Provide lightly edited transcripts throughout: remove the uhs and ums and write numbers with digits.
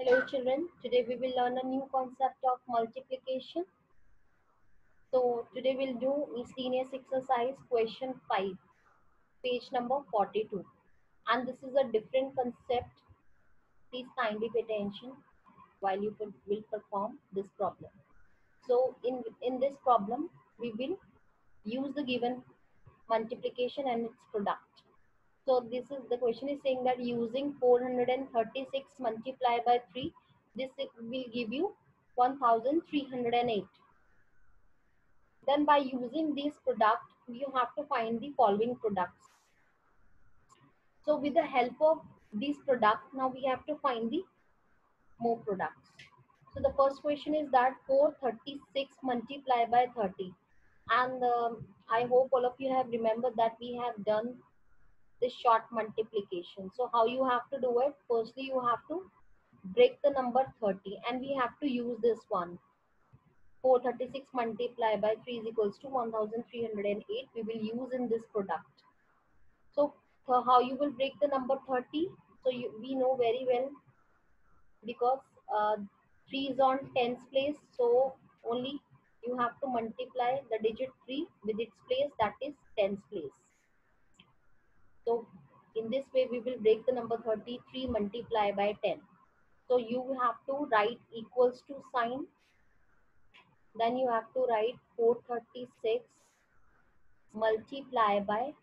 Hello children, today we will learn a new concept of multiplication. So today we'll do miscellaneous exercise question 5, page number 42. And this is a different concept. Please kindly pay attention while you will perform this problem. So in this problem, we will use the given multiplication and its product. So this is the question is saying that using 436 multiplied by 3, this will give you 1308. Then by using this product, you have to find the following products. So with the help of this product, now we have to find the more products. So the first question is that 436 multiplied by 30. And I hope all of you have remembered that we have done this short multiplication. So how you have to do it? Firstly, you have to break the number 30 and we have to use this one. 436 multiplied by 3 is equals to 1308. We will use in this product. So how you will break the number 30? So we know very well because 3 is on tens place. So only you have to multiply the digit 3 with its place, that is tens place. So in this way we will break the number 33 multiplied by 10. So you have to write equals to sign. Then you have to write 436 multiply by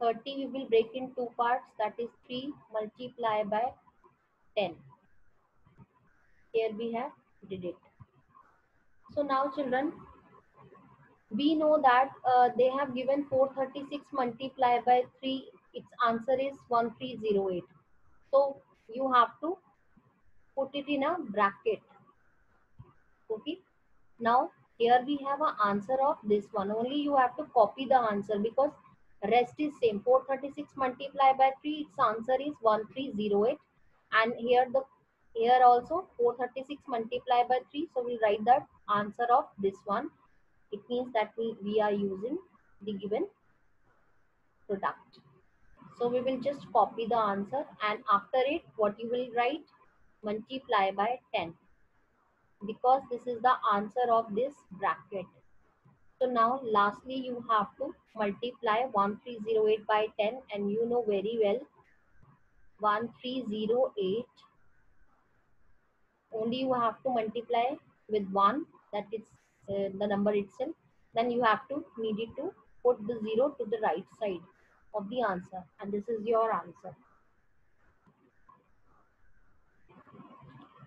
30. We will break in two parts, that is 3 multiply by 10. Here we have did it. So now children, we know that they have given 436 multiplied by 3. Its answer is 1308. So you have to put it in a bracket. Okay. Now here we have an answer of this one. Only you have to copy the answer because rest is same. 436 multiplied by 3, its answer is 1308. And here also 436 multiplied by 3. So we write that answer of this one. It means that we are using the given product. So we will just copy the answer and after it what you will write? Multiply by 10. Because this is the answer of this bracket. So now lastly you have to multiply 1308 by 10 and you know very well 1308 only you have to multiply with 1, that is the number itself. Then you have to need it to put the 0 to the right side of the answer and this is your answer.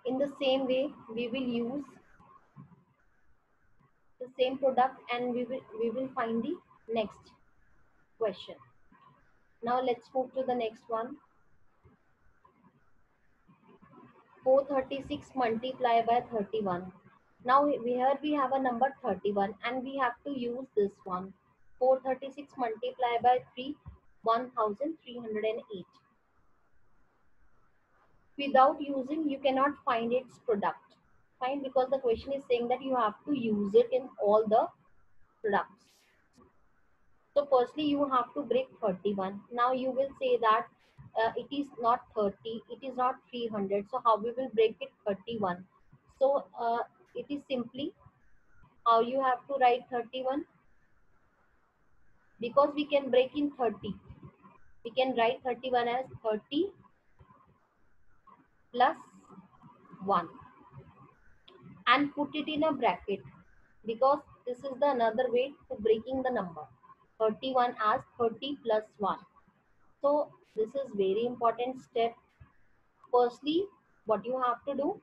In the same way we will use the same product and we will find the next question. Now let's move to the next one. 436 multiplied by 31. Now here we have a number 31 and we have to use this one. 436 multiplied by 3, 1308. Without using, you cannot find its product. Fine, because the question is saying that you have to use it in all the products. So firstly you have to break 31. Now you will say that it is not 30, it is not 300. So how we will break it 31? So it is simply how you have to write 31, because we can break in 30. We can write 31 as 30 plus 1 and put it in a bracket, because this is the another way to breaking the number 31 as 30 plus 1. So this is very important step. Firstly, what you have to do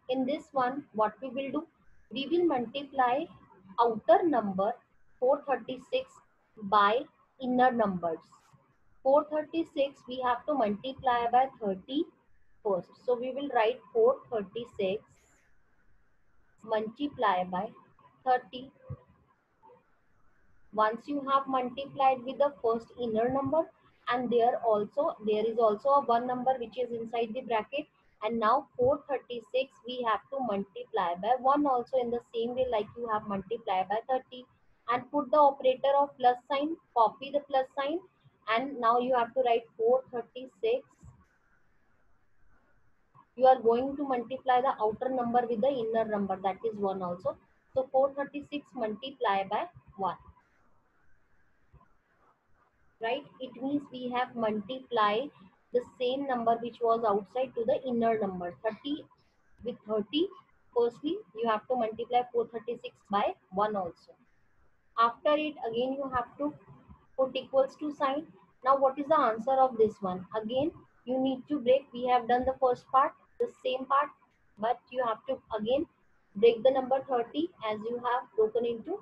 in this one, what we will do, we will multiply outer number 436 by inner numbers. 436 we have to multiply by 30 first. So we will write 436 multiply by 30. Once you have multiplied with the first inner number, and there is also a one number which is inside the bracket, and now 436 we have to multiply by 1 also in the same way like you have multiplied by 30, and put the operator of plus sign, copy the plus sign, and now you have to write 436 you are going to multiply the outer number with the inner number, that is 1 also. So 436 multiply by 1, right? It means we have multiplied the same number which was outside to the inner number. 30 with 30, firstly you have to multiply 436 by 1 also. After it, again you have to put equals to sign. Now what is the answer of this one? Again you need to break. We have done the first part, the same part, but you have to again break the number 30 as you have broken into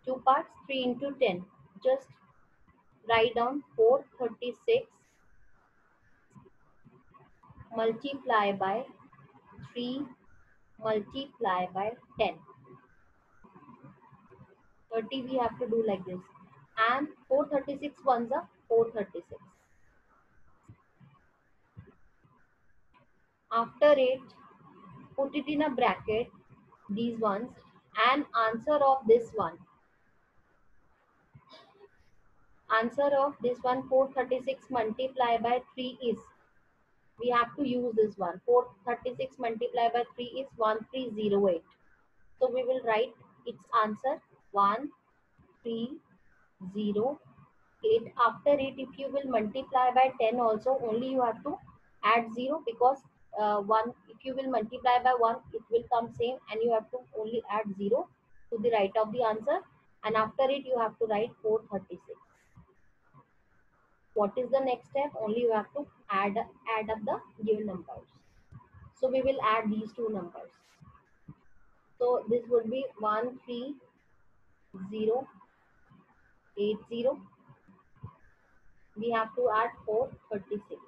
two parts. 3 into 10, just write down 436 multiply by 3 multiply by 10. 30 we have to do like this, and 436 ones are 436. After it, put it in a bracket, these ones, and answer of this one. Answer of this one, 436 multiplied by 3 is, we have to use this one. 436 multiplied by 3 is 1308. So we will write its answer 1308. After it, if you will multiply by 10 also, only you have to add 0, because 1, if you will multiply by 1, it will come same, and you have to only add 0 to the right of the answer, and after it you have to write 436. What is the next step? Only you have to add up the given numbers. So we will add these two numbers. So this would be 13080. We have to add 436.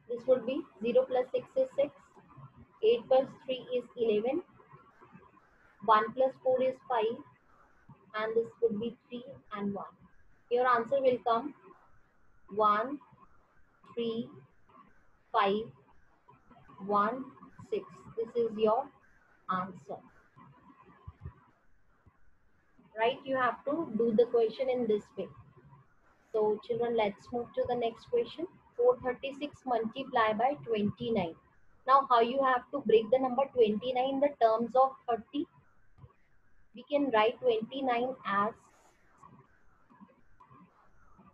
This would be 0 plus 6 is 6, 8 plus 3 is 11, 1 plus 4 is 5, and this would be 3 and 1. Your answer will come 1, 3, 5, 1, 6. This is your answer. Right? You have to do the question in this way. So children, let's move to the next question. 436 multiply by 29. Now how you have to break the number 29 in the terms of 30? We can write 29 as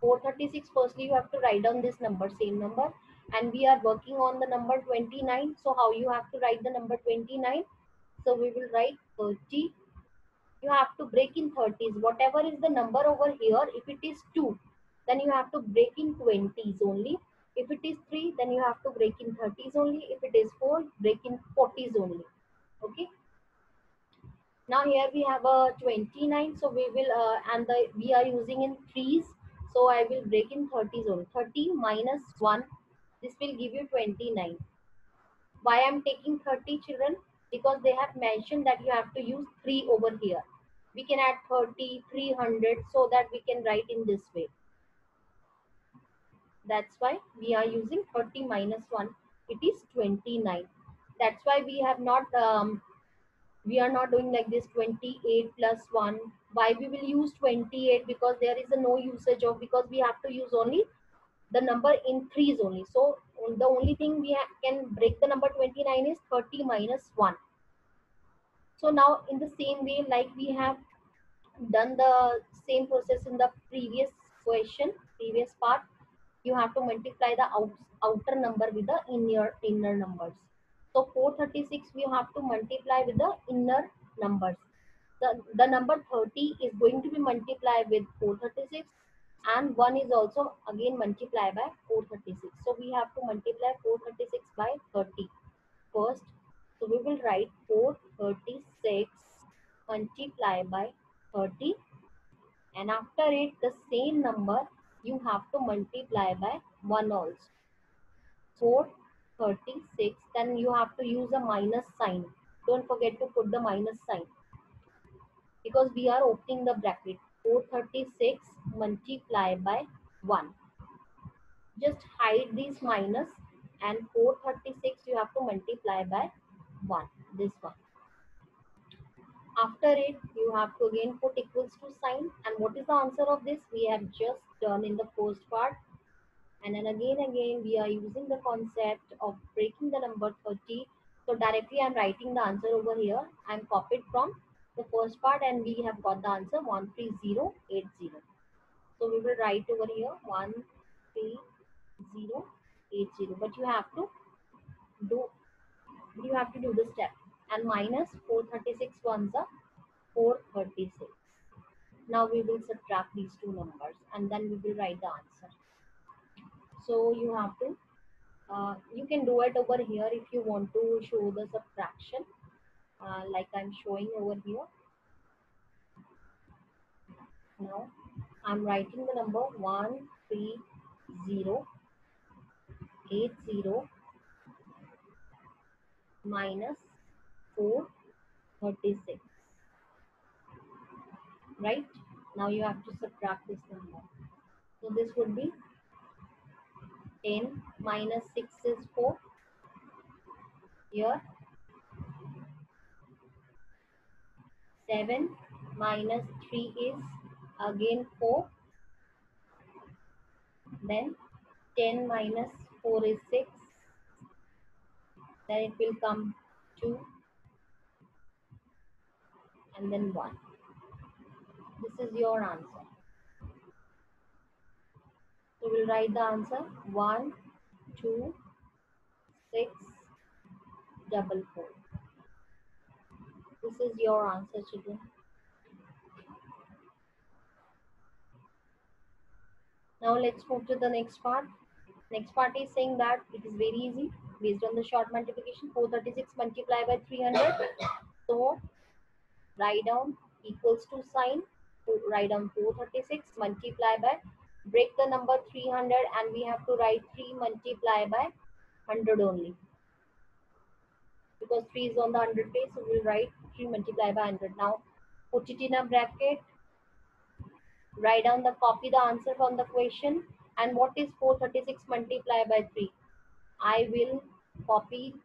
436. Firstly you have to write down this number, same number, and we are working on the number 29. So how you have to write the number 29? So we will write 30. You have to break in 30s. Whatever is the number over here, if it is 2, then you have to break in 20s only. If it is 3, then you have to break in 30s only. If it is 4, break in 40s only. Okay. Now here we have a 29, so we will and we are using in threes, so I will break in 30s only. 30 minus 1, this will give you 29. Why I am taking 30, children? Because they have mentioned that you have to use 3 over here. We can add 30, 300, so that we can write in this way. That's why we are using 30 minus 1. It is 29. That's why we have not we are not doing like this 28 plus 1. Why we will use 28? Because there is a no usage of, because we have to use only the number in threes only. So the only thing we can break the number 29 is 30 minus 1. So now in the same way, like we have done the same process in the previous question, previous part, you have to multiply the outer number with the inner numbers. So 436 we have to multiply with the inner numbers. The number 30 is going to be multiplied with 436, and 1 is also again multiplied by 436. So we have to multiply 436 by 30 first. So we will write 436 multiplied by 30, and after it the same number you have to multiply by 1 also. 436, then you have to use a minus sign. Don't forget to put the minus sign, because we are opening the bracket. 436 multiplied by 1. Just hide this minus, and 436 you have to multiply by 1. This one. After it, you have to again put equals to sign. And what is the answer of this? We have just done in the first part. And then again we are using the concept of breaking the number 30. So directly I'm writing the answer over here. I'm copied from the first part and we have got the answer 13080. So we will write over here 13080, but do you have to do the step, and minus 436 ones are 436. Now we will subtract these two numbers and then we will write the answer. So you can do it over here if you want to show the subtraction, like I'm showing over here. Now I'm writing the number 13080 minus 436. Right? Now you have to subtract this number. So this would be 10 minus 6 is 4. Here 7 minus 3 is again 4. Then 10 minus 4 is 6. Then it will come 2 and then 1. This is your answer. So we'll write the answer 1, 2, 6, 4. This is your answer, children. Now let's move to the next part. Next part is saying that it is very easy based on the short multiplication. 436 multiplied by 300. So write down equals to sign. Write down 436 multiply by, break the number 300 and we have to write 3 multiply by 100 only, because 3 is on the 100 place, so we'll write 3 multiply by 100. Now put it in a bracket, write down the copy the answer from the question. And what is 436 multiply by 3? I will copy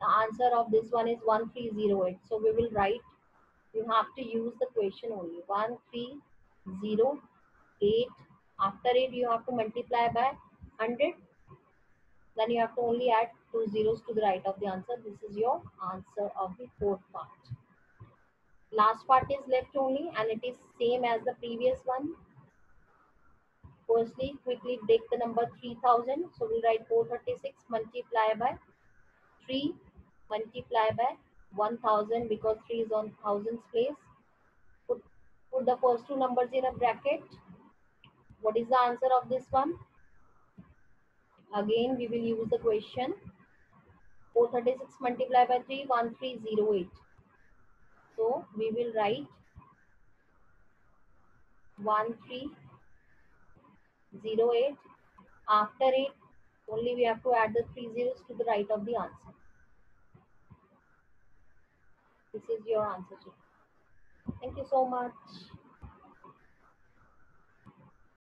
the answer of this one is 1308. So we will write, you have to use the question only, 1308. After it you have to multiply by 100. Then you have to only add 2 zeros to the right of the answer. This is your answer of the fourth part. Last part is left only and it is same as the previous one. Firstly, quickly break the number 3000. So we write 436 multiply by 3 multiply by 1000, because 3 is on thousands place. Put the first two numbers in a bracket. What is the answer of this one? Again, we will use the question. 436 multiplied by 3, 1308. So we will write 1308. After it, only we have to add the 3 zeros to the right of the answer. This is your answer. Thank you so much.